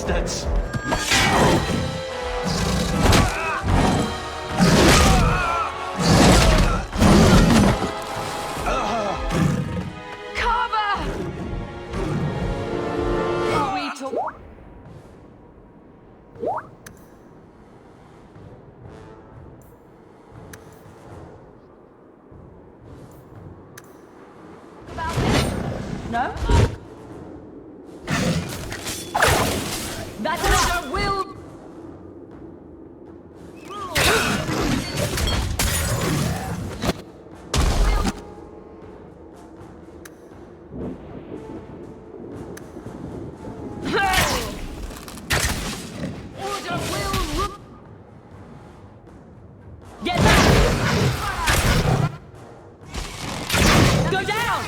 bastards! No? That's not will. Order will. Get back! Go down!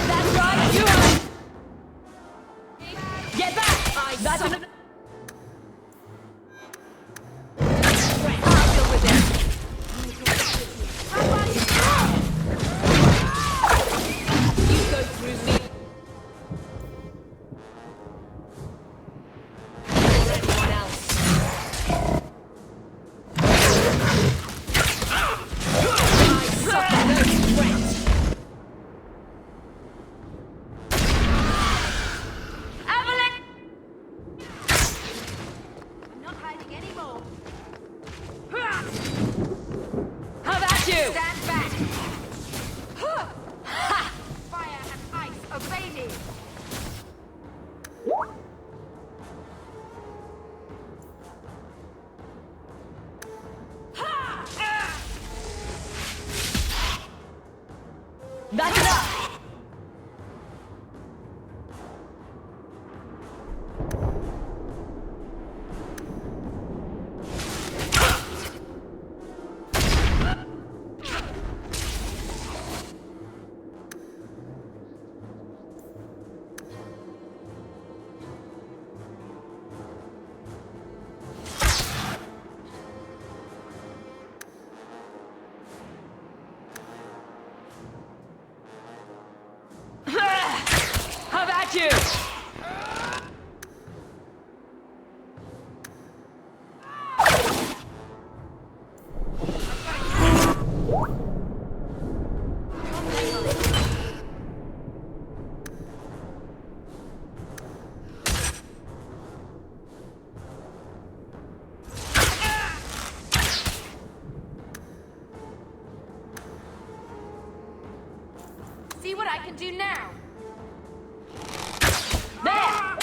That's right, you are. Get back! That's enough. I'll deal with it. You go through me. Anyone else? I suffer no threat. I'm not hiding anymore. How about you? Stand back. Ha! Fire and ice, obey me. That's enough. How about you? See what I can do now. There!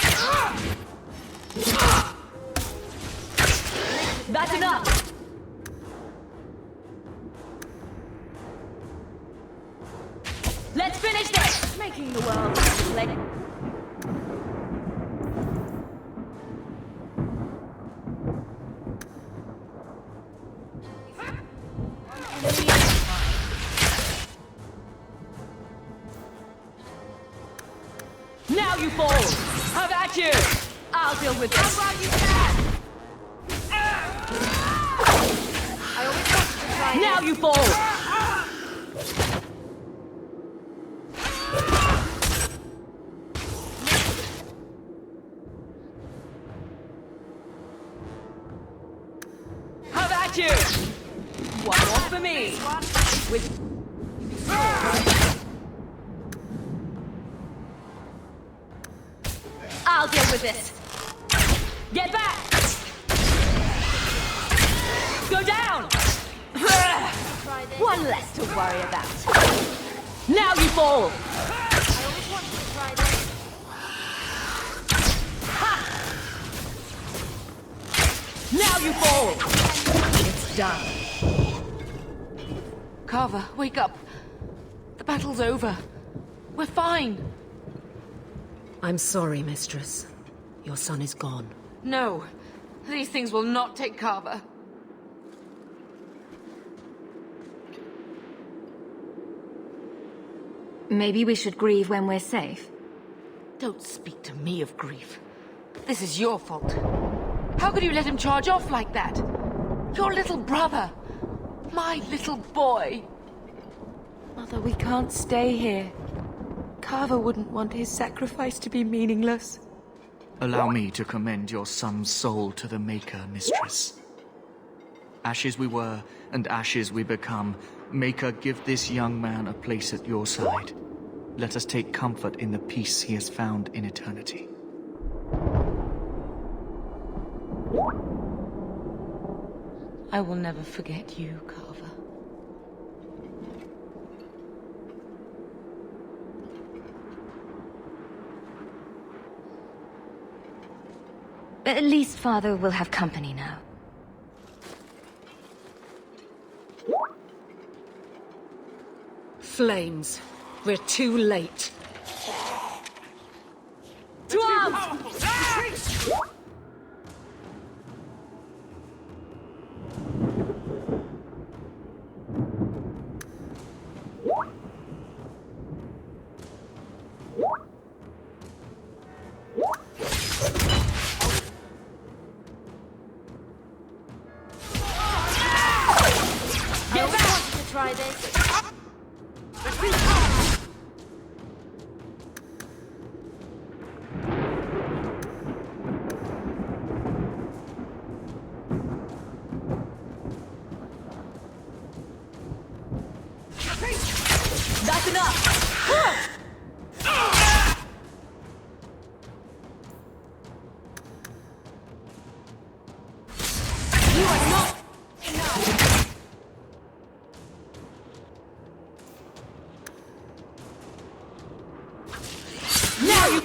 That's enough! Let's finish this! Making the world like... Now you fall! How about you? I'll deal with this. How about you can? I always wanted to try. Now you fall! How about you? One more for me. With... I'll deal with this. Get back! Go down! One less to worry about. Now you fall! I always wanted to try this. Ha! Now you fall! It's done. Carver, wake up. The battle's over. We're fine. I'm sorry, Mistress. Your son is gone. No. These things will not take Carver. Maybe we should grieve when we're safe. Don't speak to me of grief. This is your fault. How could you let him charge off like that? Your little brother. My little boy. Mother, we can't stay here. Carver wouldn't want his sacrifice to be meaningless. Allow me to commend your son's soul to the Maker, Mistress. Ashes we were, and ashes we become. Maker, give this young man a place at your side. Let us take comfort in the peace he has found in eternity. I will never forget you, Carver. At least Father will have company now. Flames. We're too late. To arms! Try this. That's enough! You are not enough! Now you...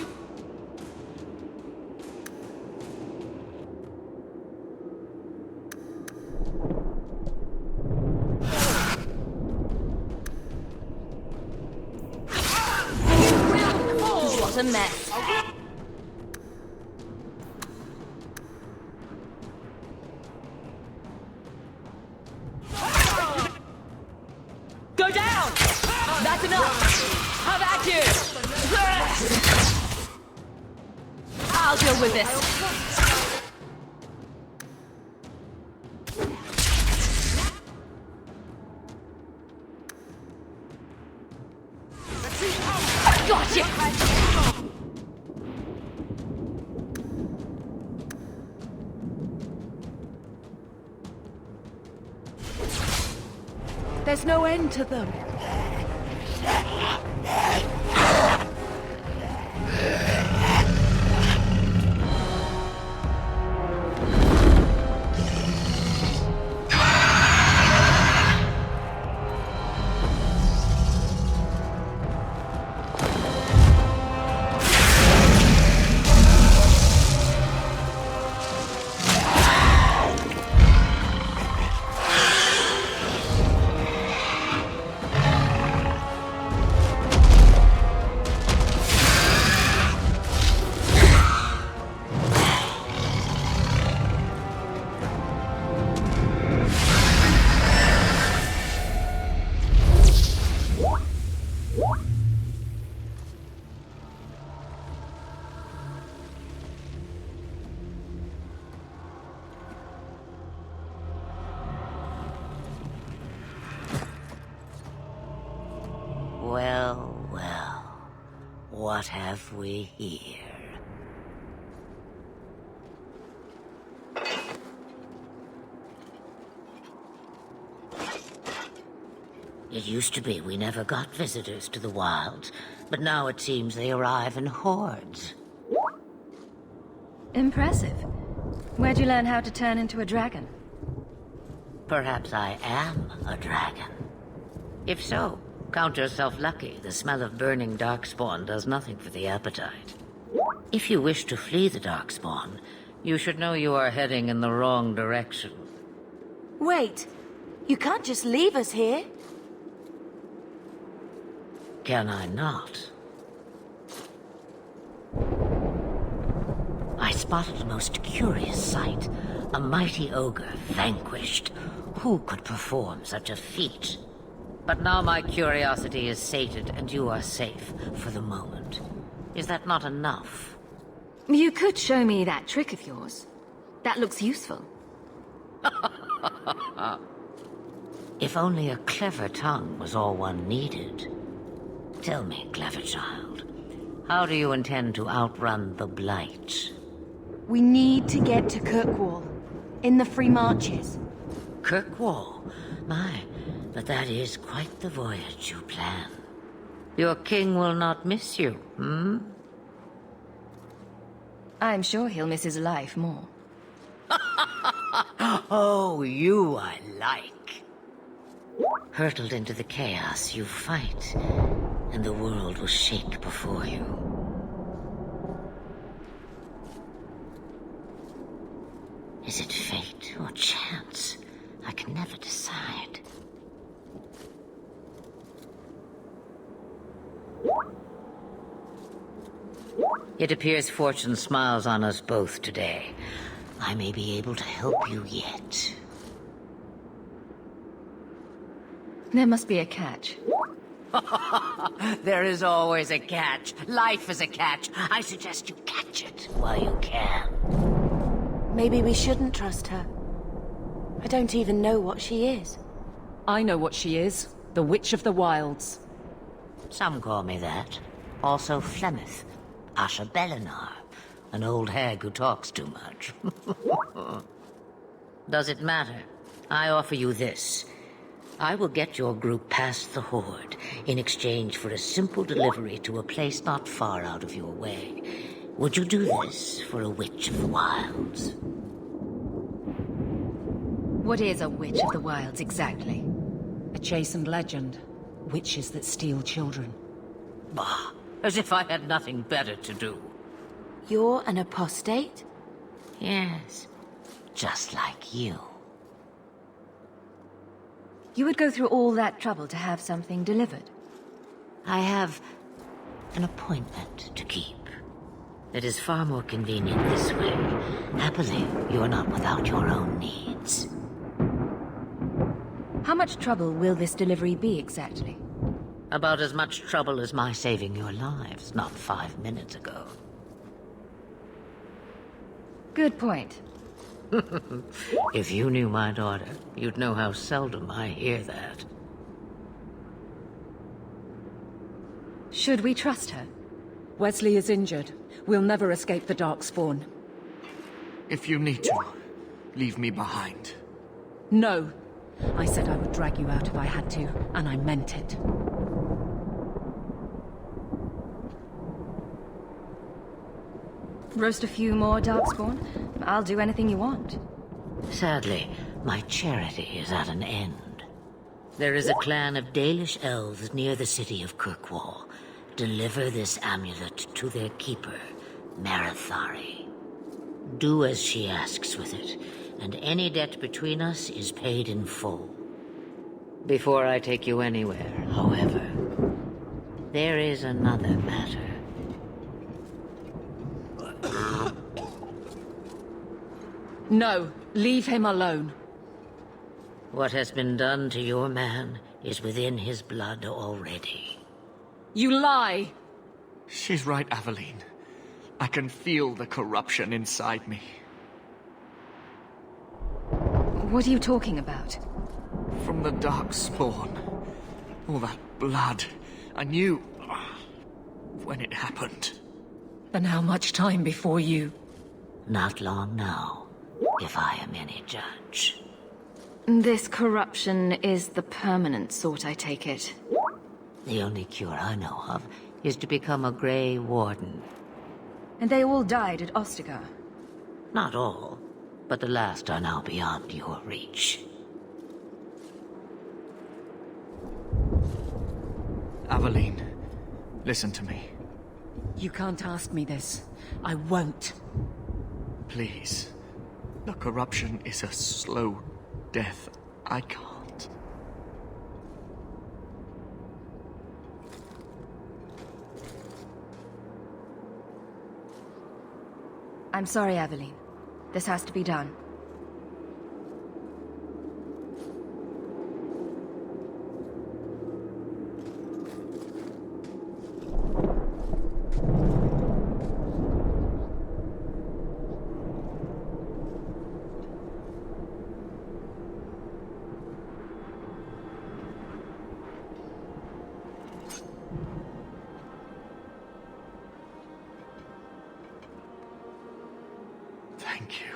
What a mess. Go down! That's enough! How about you? I'll deal with this. Gotcha! There's no end to them. Well, well. What have we here? It used to be we never got visitors to the wilds, but now it seems they arrive in hordes. Impressive. Where'd you learn how to turn into a dragon? Perhaps I am a dragon. If so, count yourself lucky. The smell of burning darkspawn does nothing for the appetite. If you wish to flee the darkspawn, you should know you are heading in the wrong direction. Wait, you can't just leave us here. Can I not? I spotted a most curious sight. A mighty ogre vanquished. Who could perform such a feat? But now my curiosity is sated and you are safe for the moment. Is that not enough? You could show me that trick of yours. That looks useful. If only a clever tongue was all one needed. Tell me, clever child, how do you intend to outrun the Blight? We need to get to Kirkwall. In the Free Marches. Kirkwall? My, but that is quite the voyage you plan. Your king will not miss you, hmm? I'm sure he'll miss his life more. Oh, you I like. Hurtled into the chaos, you fight, and the world will shake before you. Is it fate or chance? I can never decide. It appears fortune smiles on us both today. I may be able to help you yet. There must be a catch. There is always a catch. Life is a catch. I suggest you catch it while you can. Maybe we shouldn't trust her. I don't even know what she is. I know what she is. The Witch of the Wilds. Some call me that. Also Flemeth, Asha Belinar, an old hag who talks too much. Does it matter? I offer you this. I will get your group past the Horde in exchange for a simple delivery to a place not far out of your way. Would you do this for a Witch of the Wilds? What is a Witch of the Wilds exactly? A chastened legend. Witches that steal children. Bah, as if I had nothing better to do. You're an apostate? Yes, just like you. You would go through all that trouble to have something delivered? I have an appointment to keep. It is far more convenient this way. Happily, you're not without your own needs. How much trouble will this delivery be exactly? About as much trouble as my saving your lives not 5 minutes ago. Good point. If you knew my daughter, you'd know how seldom I hear that. Should we trust her? Wesley is injured. We'll never escape the Darkspawn. If you need to, leave me behind. No. I said I would drag you out if I had to, and I meant it. Roast a few more, Darkspawn? I'll do anything you want. Sadly, my charity is at an end. There is a clan of Dalish elves near the city of Kirkwall. Deliver this amulet to their keeper, Marathari. Do as she asks with it, and any debt between us is paid in full. Before I take you anywhere, however, there is another matter. No, leave him alone. What has been done to your man is within his blood already. You lie! She's right, Aveline. I can feel the corruption inside me. What are you talking about? From the Darkspawn. All that blood. I knew when it happened. And how much time before you? Not long now, if I am any judge. This corruption is the permanent sort, I take it. The only cure I know of is to become a Grey Warden. And they all died at Ostagar. Not all, but the last are now beyond your reach. Aveline, listen to me. You can't ask me this. I won't. Please. The corruption is a slow death. I can't. I'm sorry, Aveline. This has to be done. Thank you.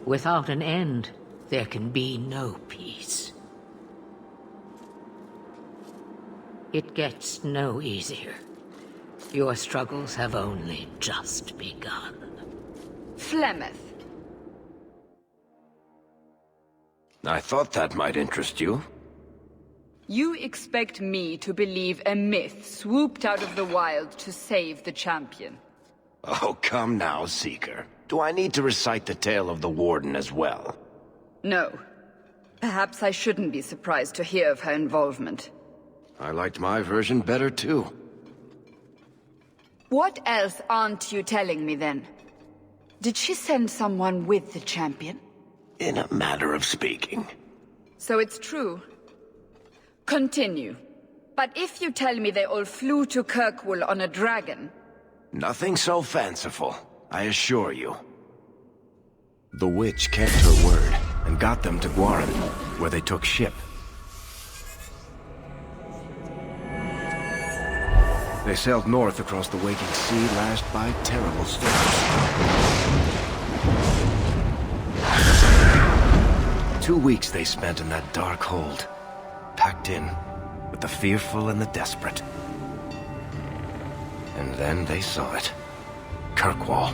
Without an end, there can be no peace. It gets no easier. Your struggles have only just begun. Flemeth. I thought that might interest you. You expect me to believe a myth swooped out of the wild to save the champion? Oh, come now, Seeker. Do I need to recite the tale of the Warden as well? No. Perhaps I shouldn't be surprised to hear of her involvement. I liked my version better, too. What else aren't you telling me, then? Did she send someone with the champion? In a matter of speaking. So it's true. Continue. But if you tell me they all flew to Kirkwall on a dragon... Nothing so fanciful, I assure you. The witch kept her word, and got them to Guaran, where they took ship. They sailed north across the waking sea, lashed by terrible storms. 2 weeks they spent in that dark hold, packed in with the fearful and the desperate. And then they saw it. Kirkwall,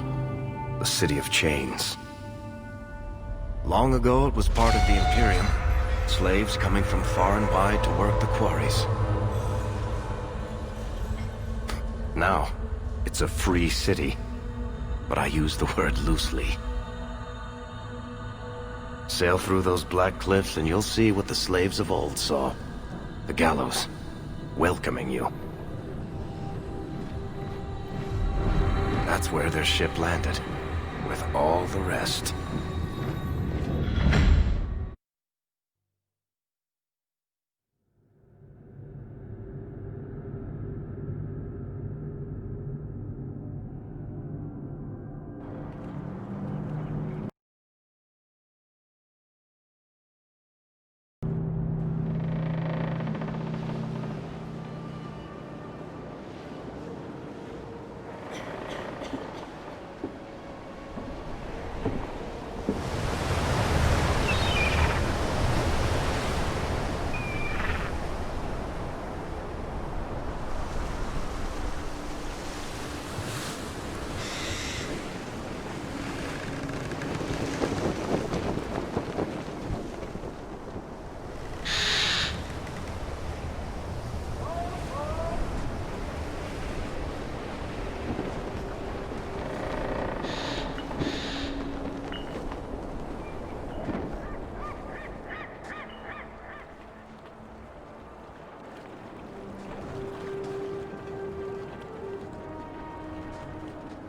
the city of chains. Long ago it was part of the Imperium, slaves coming from far and wide to work the quarries. Now, it's a free city, but I use the word loosely. Sail through those black cliffs and you'll see what the slaves of old saw. The gallows, welcoming you. That's where their ship landed, with all the rest.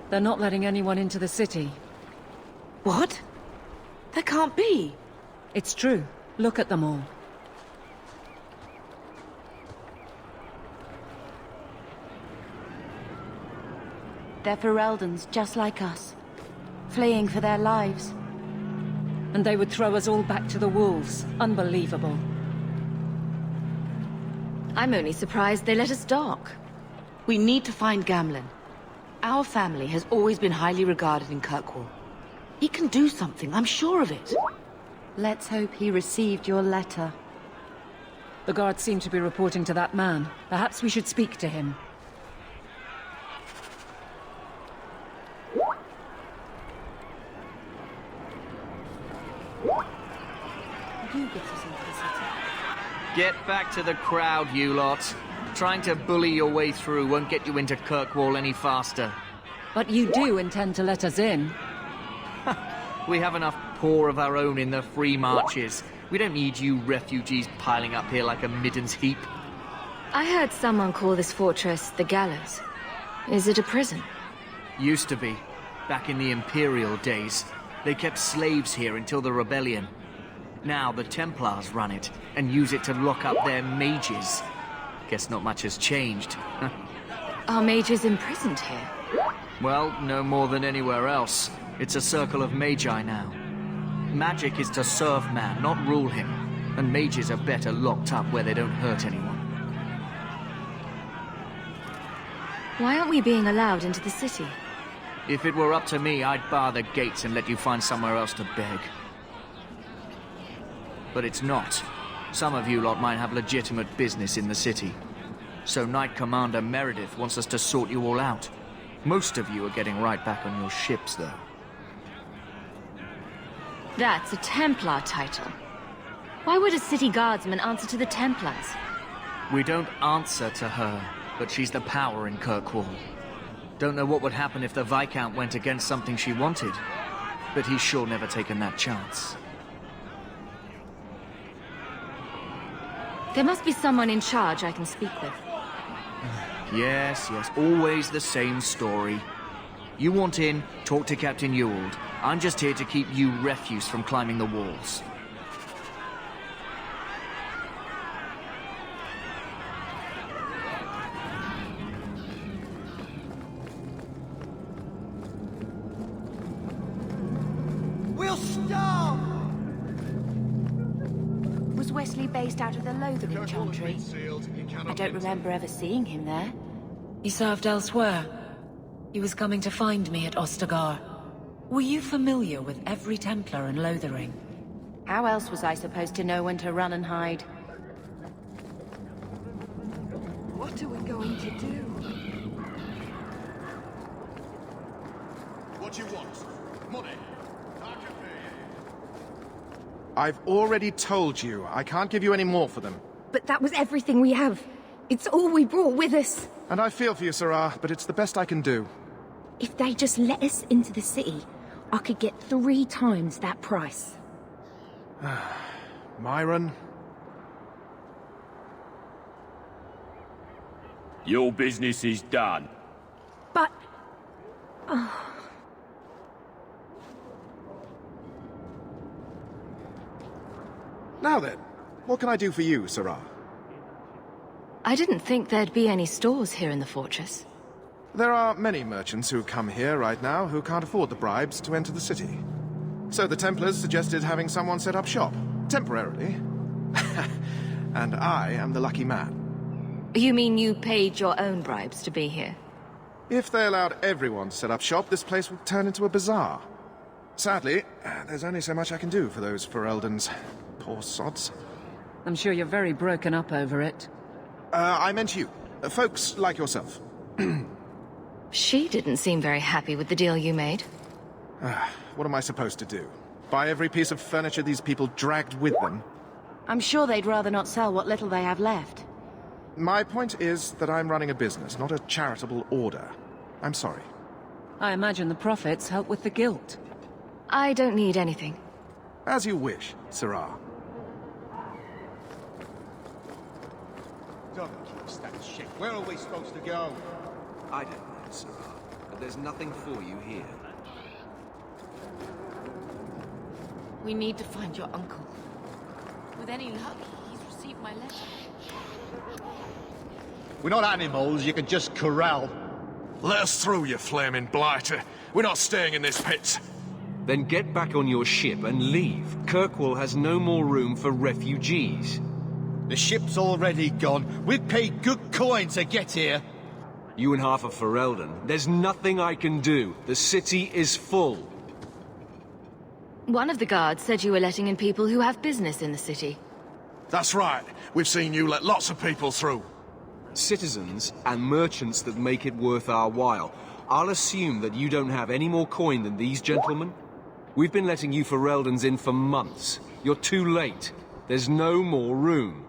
They're not letting anyone into the city. What? That can't be. It's true. Look at them all. They're Fereldans, just like us. Fleeing for their lives. And they would throw us all back to the wolves. Unbelievable. I'm only surprised they let us dock. We need to find Gamlen. Our family has always been highly regarded in Kirkwall. He can do something, I'm sure of it. Let's hope he received your letter. The guards seem to be reporting to that man. Perhaps we should speak to him. Get back to the crowd, you lot. Trying to bully your way through won't get you into Kirkwall any faster. But you do intend to let us in. We have enough poor of our own in the free marches. We don't need you refugees piling up here like a middens heap. I heard someone call this fortress the Gallows. Is it a prison? Used to be. Back in the Imperial days. They kept slaves here until the rebellion. Now the Templars run it and use it to lock up their mages. guess not much has changed. Our mage's imprisoned here. Well, no more than anywhere else. It's a circle of magi now. Magic is to serve man, not rule him. And mages are better locked up where they don't hurt anyone. Why aren't we being allowed into the city? If it were up to me, I'd bar the gates and let you find somewhere else to beg. But it's not. Some of you lot might have legitimate business in the city. So Knight Commander Meredith wants us to sort you all out. Most of you are getting right back on your ships, though. That's a Templar title. Why would a city guardsman answer to the Templars? We don't answer to her, but she's the power in Kirkwall. Don't know what would happen if the Viscount went against something she wanted, but he's sure never taken that chance. There must be someone in charge I can speak with. Yes, always the same story. You want in, talk to Captain Ewald. I'm just here to keep you refuse from climbing the walls. We'll starve! Was Wesley based out of the Lothering Chantry? I don't remember ever seeing him there. He served elsewhere. He was coming to find me at Ostagar. Were you familiar with every Templar in Lothering? How else was I supposed to know when to run and hide? What are we going to do? What you want? Money? I can pay you. I've already told you. I can't give you any more for them. But that was everything we have. It's all we brought with us. And I feel for you, Sarah, but it's the best I can do. If they just let us into the city, I could get 3 times that price. Myron? Your business is done. But... Now then, what can I do for you, Sarah? I didn't think there'd be any stores here in the fortress. There are many merchants who come here right now who can't afford the bribes to enter the city. So the Templars suggested having someone set up shop, temporarily. And I am the lucky man. You mean you paid your own bribes to be here? If they allowed everyone to set up shop, this place would turn into a bazaar. Sadly, there's only so much I can do for those Fereldans. Poor sods. I'm sure you're very broken up over it. I meant you. Folks like yourself. She didn't seem very happy with the deal you made. What am I supposed to do? Buy every piece of furniture these people dragged with them? I'm sure they'd rather not sell what little they have left. My point is that I'm running a business, not a charitable order. I'm sorry. I imagine the profits help with the guilt. I don't need anything. As you wish, Sarah. Don't keep that shit. Where are we supposed to go? I don't know, Sarah, but there's nothing for you here. We need to find your uncle. With any luck, he's received my letter. We're not animals you can just corral. Let us through, you flaming blighter. We're not staying in this pit. Then get back on your ship and leave. Kirkwall has no more room for refugees. The ship's already gone. We've paid good coin to get here. You and half of Ferelden. There's nothing I can do. The city is full. One of the guards said you were letting in people who have business in the city. That's right. We've seen you let lots of people through. Citizens and merchants that make it worth our while. I'll assume that you don't have any more coin than these gentlemen. We've been letting you Fereldans in for months. You're too late. There's no more room.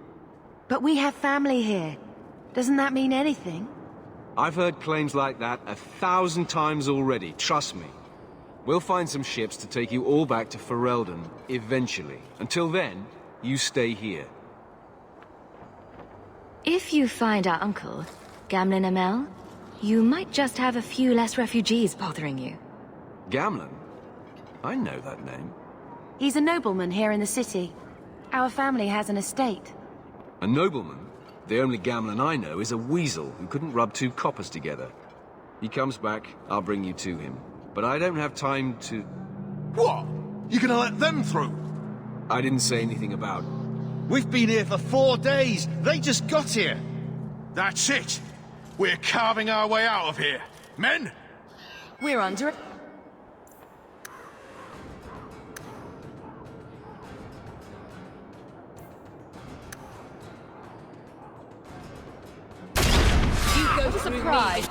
But we have family here. Doesn't that mean anything? I've heard claims like that 1,000 times already, trust me. We'll find some ships to take you all back to Ferelden, eventually. Until then, you stay here. If you find our uncle, Gamlen Amel, you might just have a few less refugees bothering you. Gamlen? I know that name. He's a nobleman here in the city. Our family has an estate. A nobleman? The only Gamlen I know is a weasel who couldn't rub two coppers together. He comes back, I'll bring you to him. But I don't have time to... What? You gonna let them through? I didn't say anything about... We've been here for 4 days. They just got here. That's it. We're carving our way out of here. Men? We're under it. You go surprise.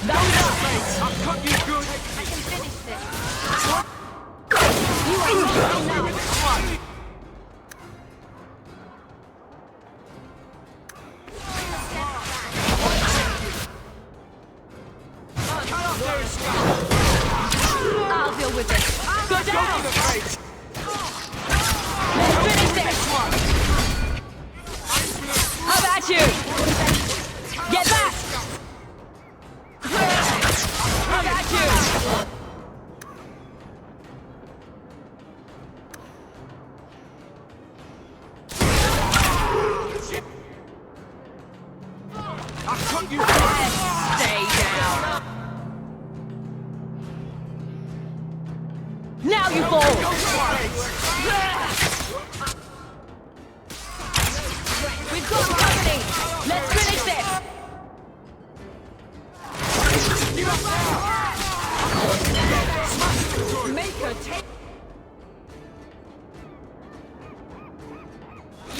I'll cut you good. I can finish this. You are now. I'll deal with it. Go down! Let's finish this one! How about you? Get back! How about you? I'll cut you. Stay down. Now you fall! We've got company! Let's finish this! Make her take...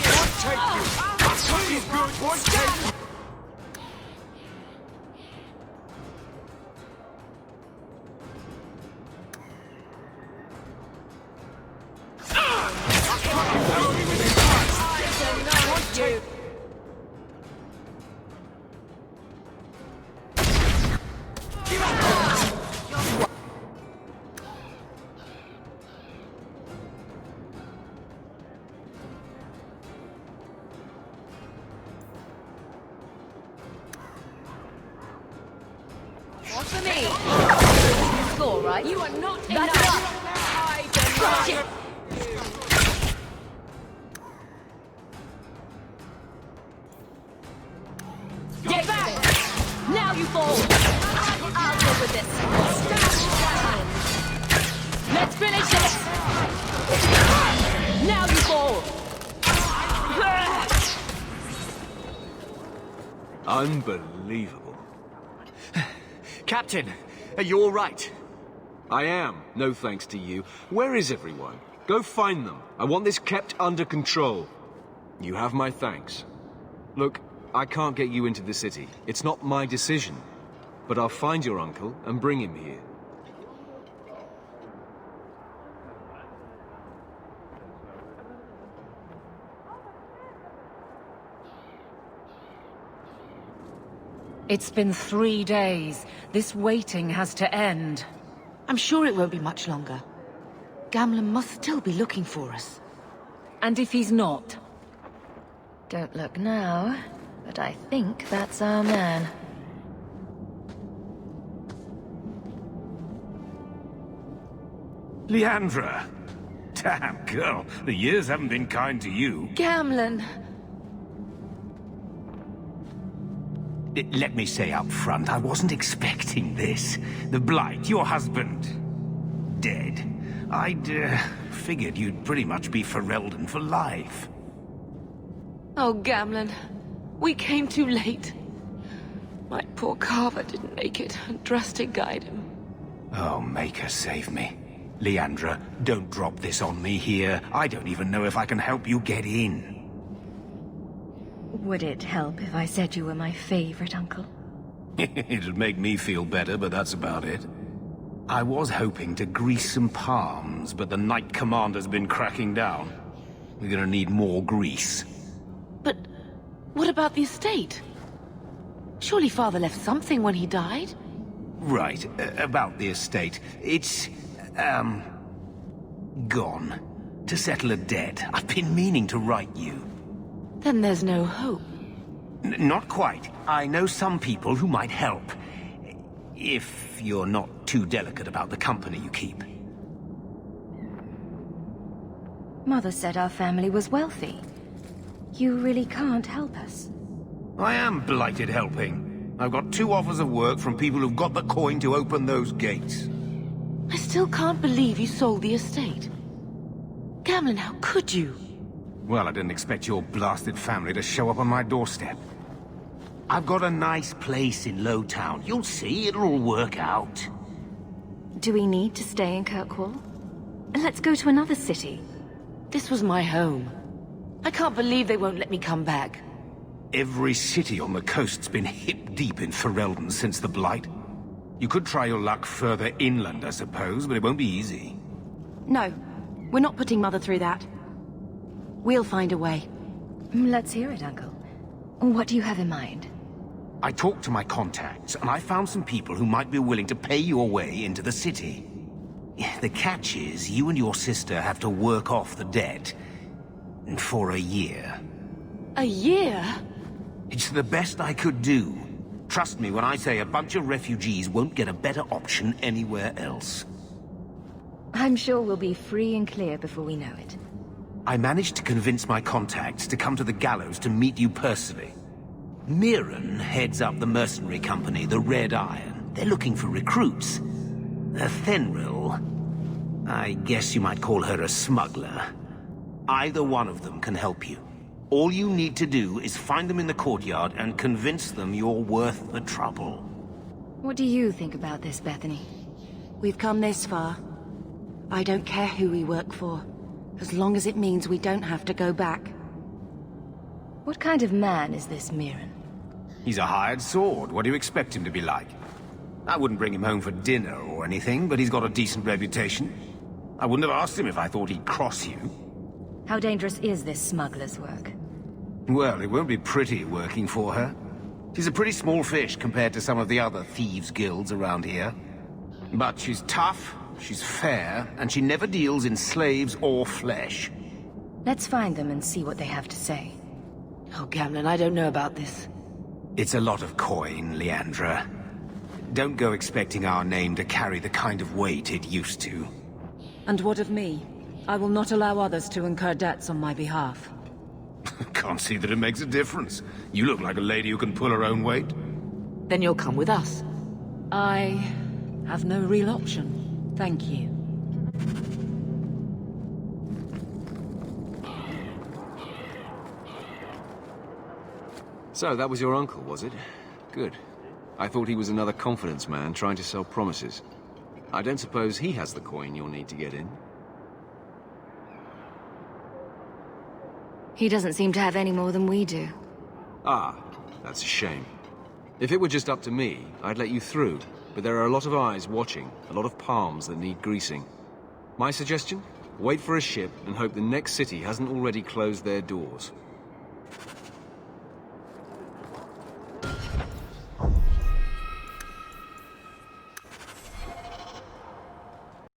Won't take you. I'll cut you good. Won't take you. What's for me? Score, right? You are not enough. I crush it. Get back! Now you fall. I'll deal with this. Let's finish this. Now you fall. Unbelievable. Captain, are you all right? I am, no thanks to you. Where is everyone? Go find them. I want this kept under control. You have my thanks. Look, I can't get you into the city. It's not my decision. But I'll find your uncle and bring him here. It's been 3 days. This waiting has to end. I'm sure it won't be much longer. Gamlen must still be looking for us. And if he's not? Don't look now, but I think that's our man. Leandra! Damn, girl, the years haven't been kind to you. Gamlen! Let me say up front, I wasn't expecting this. The Blight, your husband, dead. I'd figured you'd pretty much be Ferelden for life. Oh, Gamlen. We came too late. My poor Carver didn't make it, and Drastic guide him. Oh, Maker save me. Leandra, don't drop this on me here. I don't even know if I can help you get in. Would it help if I said you were my favorite uncle? It'd make me feel better, but that's about it. I was hoping to grease some palms, but the Knight Commander's been cracking down. We're gonna need more grease. But what about the estate? Surely Father left something when he died? Right, about the estate. It's, gone. To settle a debt. I've been meaning to write you. Then there's no hope. Not quite. I know some people who might help. If you're not too delicate about the company you keep. Mother said our family was wealthy. You really can't help us. I am blighted helping. I've got 2 offers of work from people who've got the coin to open those gates. I still can't believe you sold the estate. Gamlen, how could you? Well, I didn't expect your blasted family to show up on my doorstep. I've got a nice place in Lowtown. You'll see, it'll all work out. Do we need to stay in Kirkwall? Let's go to another city. This was my home. I can't believe they won't let me come back. Every city on the coast's been hip-deep in Ferelden since the Blight. You could try your luck further inland, I suppose, but it won't be easy. No, we're not putting Mother through that. We'll find a way. Let's hear it, Uncle. What do you have in mind? I talked to my contacts, and I found some people who might be willing to pay your way into the city. The catch is, you and your sister have to work off the debt. For a year. A year? It's the best I could do. Trust me when I say a bunch of refugees won't get a better option anywhere else. I'm sure we'll be free and clear before we know it. I managed to convince my contacts to come to the gallows to meet you personally. Mirren heads up the mercenary company, the Red Iron. They're looking for recruits. Fenrir, I guess you might call her a smuggler. Either one of them can help you. All you need to do is find them in the courtyard and convince them you're worth the trouble. What do you think about this, Bethany? We've come this far. I don't care who we work for, as long as it means we don't have to go back. What kind of man is this Mirren? He's a hired sword. What do you expect him to be like? I wouldn't bring him home for dinner or anything, but he's got a decent reputation. I wouldn't have asked him if I thought he'd cross you. How dangerous is this smuggler's work? Well, it won't be pretty working for her. She's a pretty small fish compared to some of the other thieves' guilds around here. But she's tough, she's fair, and she never deals in slaves or flesh. Let's find them and see what they have to say. Oh, Gamlen, I don't know about this. It's a lot of coin, Leandra. Don't go expecting our name to carry the kind of weight it used to. And what of me? I will not allow others to incur debts on my behalf. Can't see that it makes a difference. You look like a lady who can pull her own weight. Then you'll come with us. I have no real option. Thank you. So, that was your uncle, was it? Good. I thought he was another confidence man trying to sell promises. I don't suppose he has the coin you'll need to get in. He doesn't seem to have any more than we do. Ah, that's a shame. If it were just up to me, I'd let you through. But there are a lot of eyes watching, a lot of palms that need greasing. My suggestion? Wait for a ship and hope the next city hasn't already closed their doors.